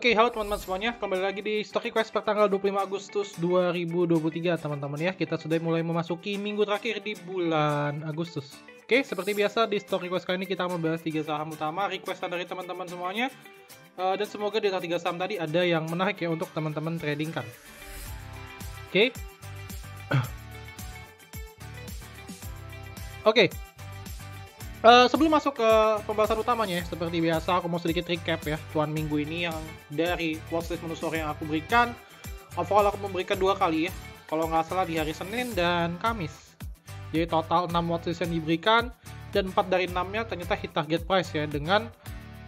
Oke, halo teman-teman semuanya. Kembali lagi di Stock Request per tanggal 25 Agustus 2023, teman-teman ya. Kita sudah mulai memasuki minggu terakhir di bulan Agustus. Oke, seperti biasa di Stock Request kali ini kita membahas 3 saham utama requestan dari teman-teman semuanya. Dan semoga di antara 3 saham tadi ada yang menarik ya untuk teman-teman tradingkan. Oke. Oke. Sebelum masuk ke pembahasan utamanya, seperti biasa aku mau sedikit recap ya cuan minggu ini yang dari watchlist menu sore yang aku berikan. Overall aku memberikan 2 kali ya, kalau nggak salah di hari Senin dan Kamis. Jadi total 6 watchlist yang diberikan, dan 4 dari 6-nya ternyata hit target price ya, dengan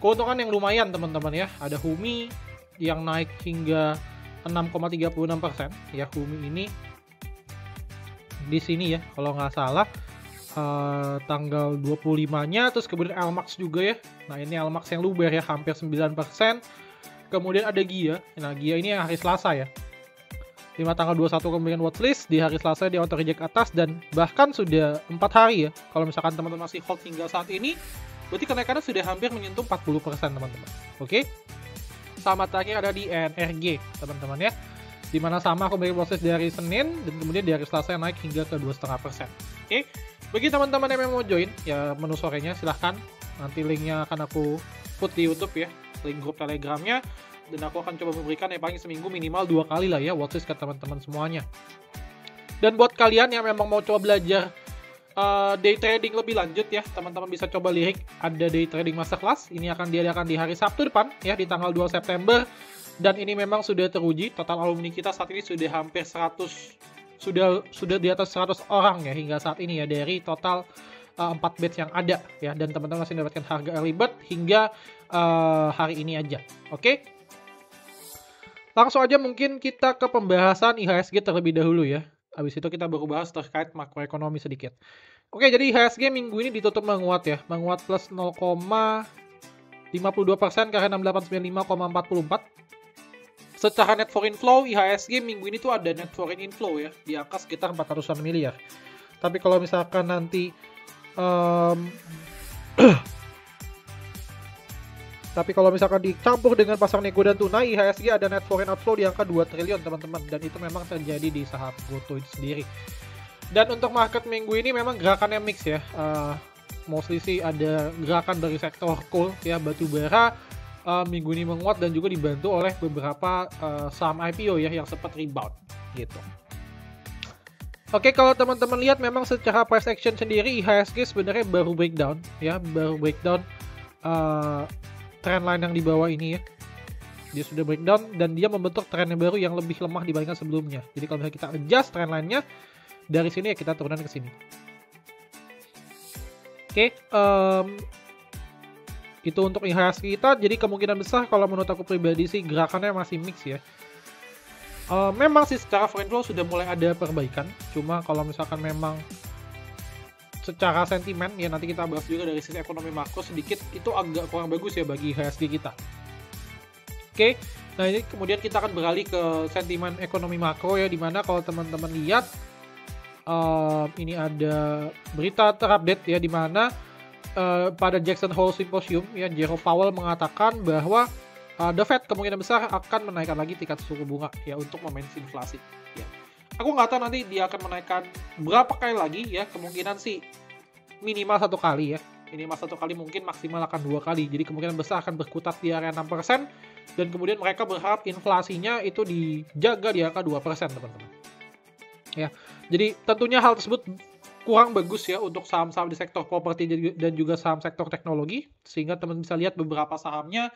keuntungan yang lumayan teman-teman ya. Ada Humi yang naik hingga 6,36% ya. Humi ini di sini ya kalau nggak salah tanggal 25-nya, terus kemudian Almax juga ya. Nah ini Almax yang luber ya, hampir 9%. Kemudian ada Gia. Nah Gia ini yang hari Selasa ya, 5 tanggal 21 kemudian watchlist, di hari Selasa dia auto reject atas, dan bahkan sudah 4 hari ya. Kalau misalkan teman-teman masih hold hingga saat ini, berarti kenaikannya sudah hampir menyentuh 40% teman-teman. Oke. Sama terakhir ada di NRG teman-teman ya, dimana sama aku beri proses dari Senin, dan kemudian di hari Selasa naik hingga ke 2,5%. Oke. Bagi teman-teman yang mau join ya menu sorenya, silahkan. Nanti linknya akan aku put di YouTube ya, link grup Telegramnya, dan aku akan coba memberikan ya paling seminggu minimal 2 kali lah ya watchlist ke teman-teman semuanya. Dan buat kalian yang memang mau coba belajar day trading lebih lanjut ya, teman-teman bisa coba lirik ada day trading masterclass. Ini akan diadakan di hari Sabtu depan ya, di tanggal 2 September. Dan ini memang sudah teruji, total alumni kita saat ini sudah hampir 100, sudah di atas 100 orang ya hingga saat ini ya, dari total 4 batch yang ada ya, dan teman-teman masih mendapatkan harga early bird hingga hari ini aja. Oke. Langsung aja mungkin kita ke pembahasan IHSG terlebih dahulu ya. Habis itu kita baru bahas terkait makroekonomi sedikit. Oke, jadi IHSG minggu ini ditutup menguat ya, menguat plus 0,52% karena 6895,44. Secara net foreign flow, IHSG minggu ini tuh ada net foreign inflow ya, di angka sekitar 400-an miliar. Tapi kalau misalkan nanti dicampur dengan pasar nego dan tunai, IHSG ada net foreign outflow di angka 2 triliun teman-teman, dan itu memang terjadi di saham GoTo itu sendiri. Dan untuk market minggu ini memang gerakannya mix ya. Mostly sih ada gerakan dari sektor coal ya, batu bara. Minggu ini menguat dan juga dibantu oleh beberapa saham IPO ya yang sempat rebound gitu. Oke, kalau teman-teman lihat memang secara price action sendiri IHSG sebenarnya baru breakdown ya, trendline yang di bawah ini ya. Dia sudah breakdown dan dia membentuk trend yang baru yang lebih lemah dibandingkan sebelumnya. Jadi kalau misalnya kita adjust trendline-nya dari sini ya, kita turunan ke sini. Oke, itu untuk IHSG kita. Jadi kemungkinan besar kalau menurut aku pribadi sih gerakannya masih mix ya. Memang sih secara foreign flow sudah mulai ada perbaikan, cuma kalau misalkan memang secara sentimen ya, nanti kita bahas juga dari sisi ekonomi makro sedikit, itu agak kurang bagus ya bagi IHSG kita. Oke, nah ini kemudian kita akan beralih ke sentimen ekonomi makro ya, dimana kalau teman-teman lihat ini ada berita terupdate ya, dimana pada Jackson Hole Symposium ya, Jerome Powell mengatakan bahwa The Fed kemungkinan besar akan menaikkan lagi tingkat suku bunga ya untuk memanage inflasi ya. Aku nggak tahu nanti dia akan menaikkan berapa kali lagi ya, kemungkinan sih minimal 1 kali ya, minimal 1 kali, mungkin maksimal akan 2 kali. Jadi kemungkinan besar akan berkutat di area 6%, dan kemudian mereka berharap inflasinya itu dijaga di angka 2% teman-teman ya. Jadi tentunya hal tersebut kurang bagus ya untuk saham-saham di sektor properti dan juga saham sektor teknologi, sehingga teman bisa lihat beberapa sahamnya,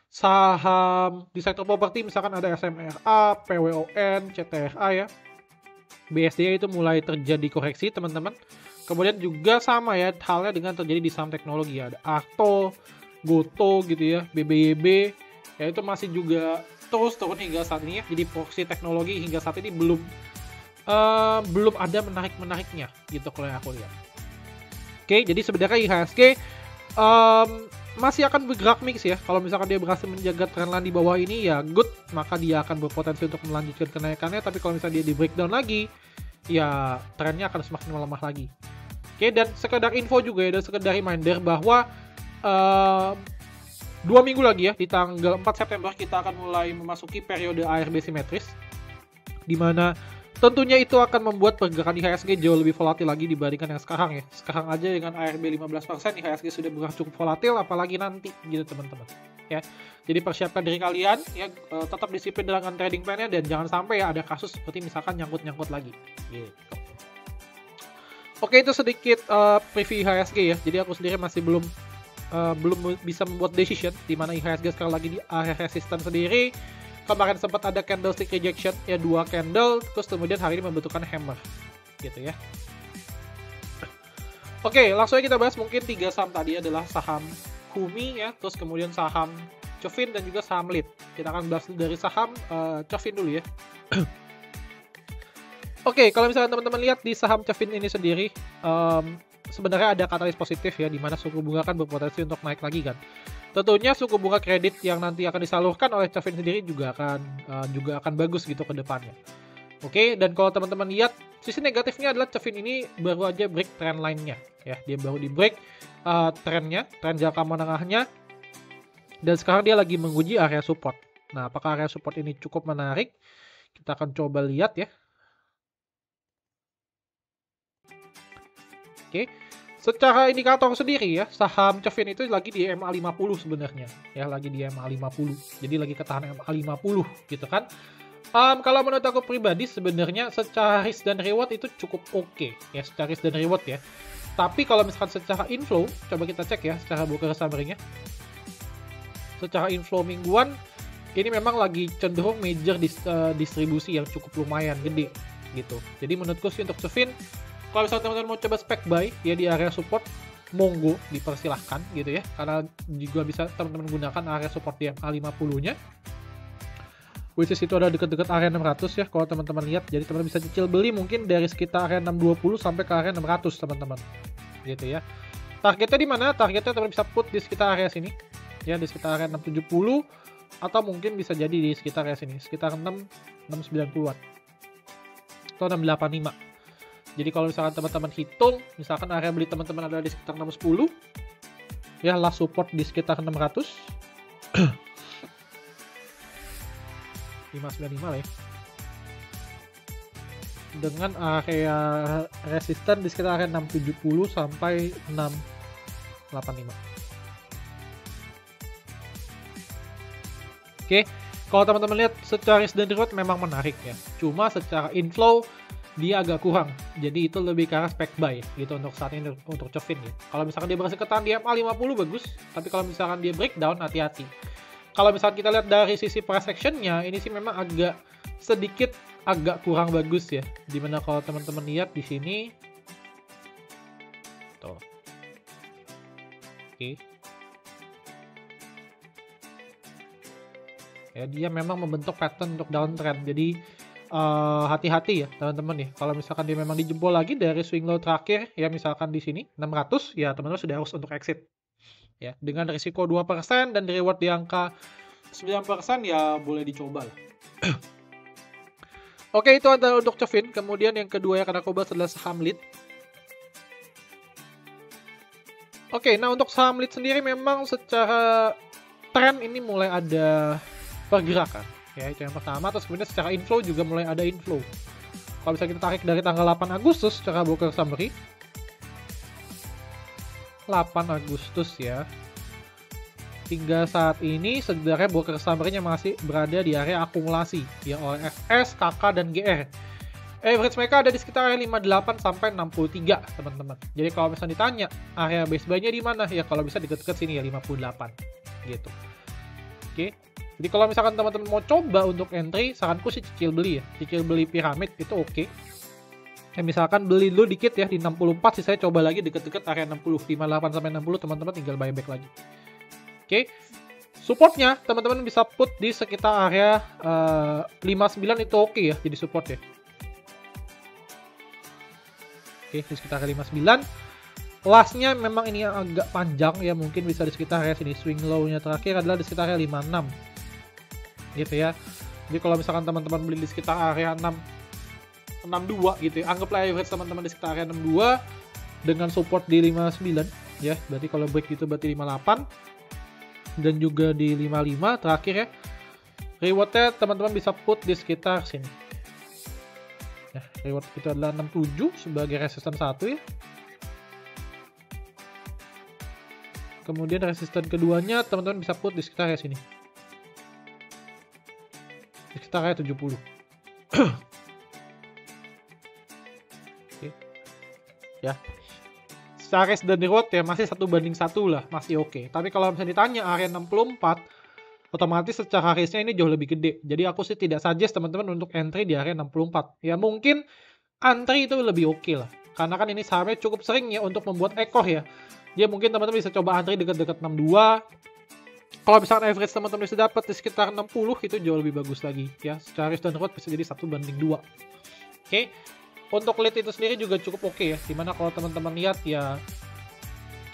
saham di sektor properti misalkan ada SMRA, PWON, CTRA ya, BSD itu mulai terjadi koreksi teman-teman. Kemudian juga sama ya halnya dengan terjadi di saham teknologi, ada Arto, GoTo gitu ya, BBYB ya, itu masih juga terus turun hingga saat ini ya. Jadi proxy teknologi hingga saat ini belum ada menarik-menariknya gitu kalau yang aku lihat. Oke, jadi sebenarnya IHSG masih akan bergerak mix ya. Kalau misalkan dia berhasil menjaga trendline di bawah ini ya good, maka dia akan berpotensi untuk melanjutkan kenaikannya. Tapi kalau misalnya dia di breakdown lagi, ya trennya akan semakin melemah lagi. Oke, dan sekedar info juga ya, dan sekedar reminder bahwa 2 minggu lagi ya, di tanggal 4 September kita akan mulai memasuki periode ARB simetris, di mana tentunya itu akan membuat pergerakan IHSG jauh lebih volatil lagi dibandingkan yang sekarang ya. Sekarang aja dengan ARB 15% IHSG sudah bergerak cukup volatil, apalagi nanti gitu teman-teman ya. Jadi persiapkan diri kalian ya, tetap disiplin dengan trading plan-nya dan jangan sampai ya ada kasus seperti misalkan nyangkut-nyangkut lagi gitu. Oke, itu sedikit preview IHSG ya. Jadi aku sendiri masih belum bisa membuat decision di mana IHSG sekarang lagi di area resistance sendiri. Kemarin sempat ada candlestick rejection ya, 2 candle, terus kemudian hari ini membentukkan hammer gitu ya. Oke, langsung aja kita bahas mungkin 3 saham tadi adalah saham Humi ya, terus kemudian saham Cofin dan juga saham Lead. Kita akan bahas dari saham Cofin dulu ya. Oke, kalau misalnya teman-teman lihat di saham Cofin ini sendiri, sebenarnya ada katalis positif ya, di mana suku bunga kan berpotensi untuk naik lagi kan. Tentunya suku bunga kredit yang nanti akan disalurkan oleh Cofin sendiri juga akan bagus gitu ke depannya. Oke, dan kalau teman-teman lihat, sisi negatifnya adalah Cofin ini baru aja break trend line-nya ya. Dia baru di break trend jangka menengahnya, dan sekarang dia lagi menguji area support. Nah, apakah area support ini cukup menarik? Kita akan coba lihat ya. Oke, secara indikator sendiri ya, saham Cofin itu lagi di MA50 sebenarnya ya, lagi di MA50. Jadi lagi ketahan MA50 gitu kan. Kalau menurut aku pribadi sebenarnya secara risk dan reward itu cukup oke ya, secara risk dan reward ya. Tapi kalau misalkan secara inflow, coba kita cek ya secara broker summary-nya. Secara inflow mingguan ini memang lagi cenderung major distribusi yang cukup lumayan gede gitu. Jadi menurutku sih untuk Cofin, kalau misalnya teman-teman mau coba spec buy ya di area support, monggo dipersilahkan gitu ya, karena juga bisa teman-teman gunakan area support di MA50-nya, which is itu ada deket-deket area 600 ya kalau teman-teman lihat. Jadi teman-teman bisa cicil beli mungkin dari sekitar area 620 sampai ke area 600 teman-teman gitu ya. Targetnya di mana? Targetnya teman-teman bisa put di sekitar area sini ya, di sekitar area 670, atau mungkin bisa jadi di sekitar area sini, sekitar 690-an atau 685. Jadi kalau misalkan teman-teman hitung, misalkan area beli teman-teman adalah di sekitar 610 ya, last support di sekitar 600 595 lah ya, dengan area resisten di sekitar area 670 sampai 685. Oke, kalau teman-teman lihat secara risk dan reward memang menarik ya, cuma secara inflow dia agak kurang. Jadi itu lebih ke arah spec buy gitu untuk saat ini untuk Cofin ya. Kalau misalkan dia berhasil ketahan di MA50 bagus, tapi kalau misalkan dia breakdown hati-hati. Kalau misalkan kita lihat dari sisi price action-nya, ini sih memang agak kurang bagus ya. Dimana kalau teman-teman lihat di sini tuh. Oke. Ya, dia memang membentuk pattern untuk downtrend. Jadi hati-hati ya teman-teman ya. Kalau misalkan dia memang dijebol lagi dari swing low terakhir ya, misalkan di sini 600 ya, teman-teman sudah harus untuk exit ya, dengan risiko 2% dan reward di angka 9% ya, boleh dicoba lah. Oke, itu adalah untuk Cofin. Kemudian yang kedua yang akan aku bahas adalah saham Lead. Oke, nah untuk saham Lead sendiri memang secara tren ini mulai ada pergerakan ya, itu yang pertama. Terus kemudian secara inflow juga mulai ada inflow. Kalau bisa kita tarik dari tanggal 8 Agustus secara broker summary, 8 Agustus ya, hingga saat ini sebenarnya broker summary-nya masih berada di area akumulasi ya oleh FS, KK, dan GR. Average mereka ada di sekitar area 58 sampai 63 teman-teman. Jadi kalau misalnya ditanya area base buy-nya di mana ya, kalau bisa deket-deket sini ya 58 gitu. Oke. Jadi kalau misalkan teman-teman mau coba untuk entry, saranku sih cicil beli ya. Cicil beli piramid itu oke. Ya misalkan beli dulu dikit ya di 64, sih saya coba lagi deket-deket area 60, 58 sampai 60, teman-teman tinggal buyback lagi. Oke. Supportnya teman-teman bisa put di sekitar area 59 itu oke ya, jadi support ya. Oke, di sekitar area 59. Lastnya memang ini yang agak panjang ya, mungkin bisa di sekitar area sini. Swing low-nya terakhir adalah di sekitar area 56 gitu ya. Jadi kalau misalkan teman-teman beli di sekitar area 62 gitu ya, anggaplah average teman-teman di sekitar area 62 dengan support di 59 ya. Berarti kalau break gitu berarti 58. dan juga di 55 terakhir ya. Rewardnya teman-teman bisa put di sekitar sini. Nah, reward itu adalah 67 sebagai resisten 1 ya. Kemudian resisten keduanya teman-teman bisa put di sekitar sini. Di sekitar 70. Oke. Ya. Secara risk dan reward ya masih 1:1 lah, masih oke. Tapi kalau misalnya ditanya area 64, otomatis secara risknya ini jauh lebih gede. Jadi aku sih tidak suggest teman-teman untuk entry di area 64. Ya mungkin antri itu lebih oke lah. Karena kan ini sahamnya cukup sering ya untuk membuat ekor ya. Dia mungkin teman-teman bisa coba antri dekat-dekat 62. Kalau misalkan average teman-teman bisa dapat di sekitar 60 itu jauh lebih bagus lagi ya. Secara risk dan reward bisa jadi 1:2. Oke. Untuk lead itu sendiri juga cukup oke ya. Dimana kalau teman-teman lihat ya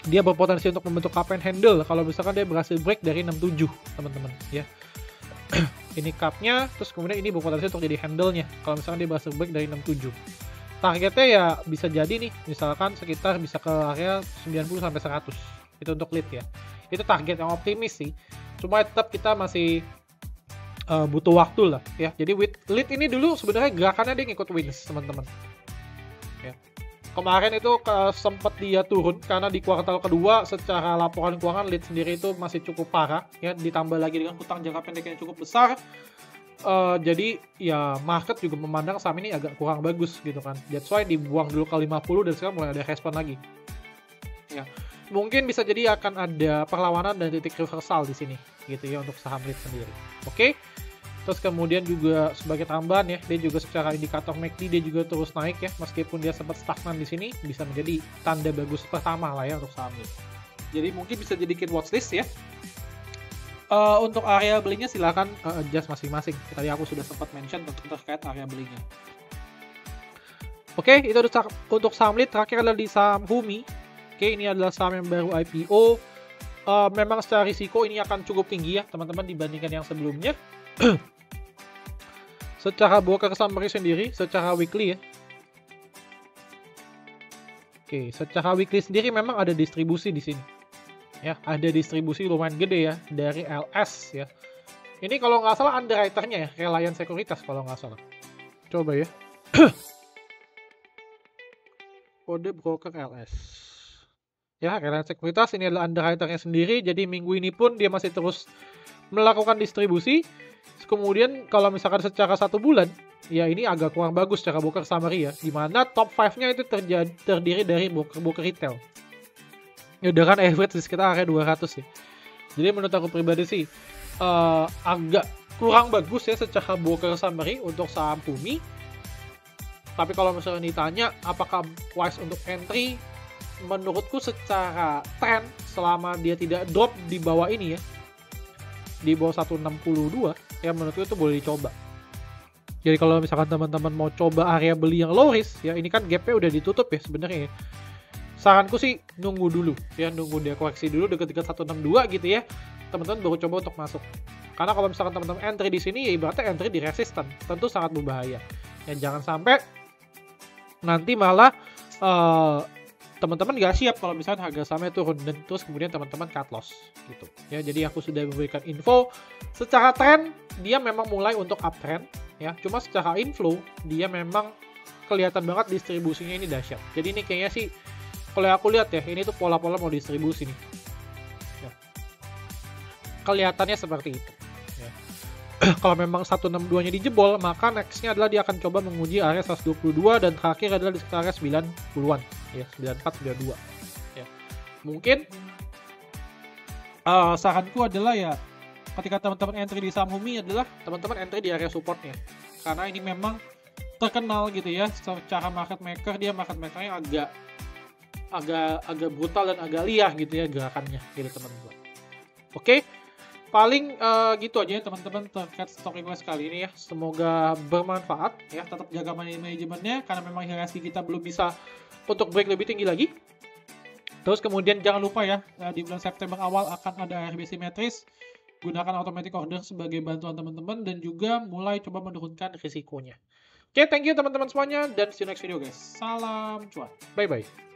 dia berpotensi untuk membentuk cup and handle kalau misalkan dia berhasil break dari 67 teman-teman ya. Ini cupnya, terus kemudian ini berpotensi untuk jadi handle-nya kalau misalkan dia berhasil break dari 67. Targetnya ya bisa jadi nih misalkan sekitar bisa ke area 90 sampai 100. Itu untuk lead ya. Itu target yang optimis sih. Cuma tetap kita masih butuh waktu lah ya. Jadi with lead ini dulu sebenarnya gerakannya dia ngikut wins teman-teman. Ya. Kemarin itu sempat dia turun karena di kuartal kedua secara laporan keuangan lead sendiri itu masih cukup parah ya, ditambah lagi dengan hutang jangka pendek yang cukup besar. Jadi ya market juga memandang saham ini agak kurang bagus gitu kan. That's why dibuang dulu ke 50 dan sekarang mulai ada respon lagi. Ya. Mungkin bisa jadi akan ada perlawanan dan titik reversal di sini gitu ya untuk saham lead sendiri. Oke. Terus kemudian juga sebagai tambahan ya, dia juga secara indikator MACD dia juga terus naik ya, meskipun dia sempat stagnan di sini, bisa menjadi tanda bagus pertama lah ya untuk saham ini. Jadi mungkin bisa jadikan watchlist ya. Untuk area belinya silahkan adjust masing-masing. Tadi aku sudah sempat mention terkait area belinya. Oke, itu untuk saham lead. Terakhir adalah di saham Humi. Oke, ini adalah saham yang baru IPO. Memang secara risiko ini akan cukup tinggi ya teman-teman dibandingkan yang sebelumnya. Secara broker summary sendiri, secara weekly ya. Oke, secara weekly sendiri memang ada distribusi di sini. Ya, ada distribusi lumayan gede ya dari LS ya. Ini kalau nggak salah underwriter-nya ya, Reliance Sekuritas kalau nggak salah. Coba ya. Kode broker LS. Ya, Reliance Sekuritas ini adalah underwriter-nya sendiri, jadi minggu ini pun dia masih terus melakukan distribusi. Kemudian kalau misalkan secara 1 bulan, ya ini agak kurang bagus secara broker summary ya, dimana top 5-nya itu terdiri dari broker retail. Ya udah kan average di sekitar area 200 ya. Jadi menurut aku pribadi sih agak kurang bagus ya secara broker summary untuk saham Humi. Tapi kalau misalnya ditanya apakah wise untuk entry, menurutku secara trend selama dia tidak drop di bawah ini ya, di bawah 162 ya, menurutku itu boleh dicoba. Jadi kalau misalkan teman-teman mau coba area beli yang low risk ya, ini kan gapnya udah ditutup ya sebenarnya ya. Saranku sih nunggu dulu ya, nunggu dia koreksi dulu dekat-dekat 162 gitu ya, teman-teman baru coba untuk masuk. Karena kalau misalkan teman-teman entry di sini ya ibaratnya entry di resisten, tentu sangat berbahaya. Ya jangan sampai nanti malah teman-teman nggak siap kalau misalnya harga sahamnya turun dan terus kemudian teman-teman cut loss gitu ya. Jadi aku sudah memberikan info secara tren dia memang mulai untuk uptrend ya, cuma secara inflow dia memang kelihatan banget distribusinya ini dahsyat. Jadi ini kayaknya sih kalau aku lihat ya, ini tuh pola-pola mau distribusi nih ya. Kelihatannya seperti itu ya. Kalau memang 162 nya dijebol, maka nextnya adalah dia akan coba menguji area 122 dan terakhir adalah di sekitar area 90-an ya, 94, 92 ya. Mungkin saranku adalah ya ketika teman-teman entry di saham Humi adalah teman-teman entry di area supportnya, karena ini memang terkenal gitu ya secara market maker, dia market makernya agak brutal dan agak liar gitu ya gerakannya gitu teman-teman. Oke, paling gitu aja ya teman-teman terkait stock request kali ini ya. Semoga bermanfaat ya. Tetap jaga manajemennya karena memang HRSG kita belum bisa untuk break lebih tinggi lagi. Terus kemudian jangan lupa ya, di bulan September awal akan ada ARB simetris. Gunakan automatic order sebagai bantuan teman-teman dan juga mulai coba menurunkan risikonya. Oke, thank you teman-teman semuanya dan see you next video guys. Salam cuan. Bye-bye.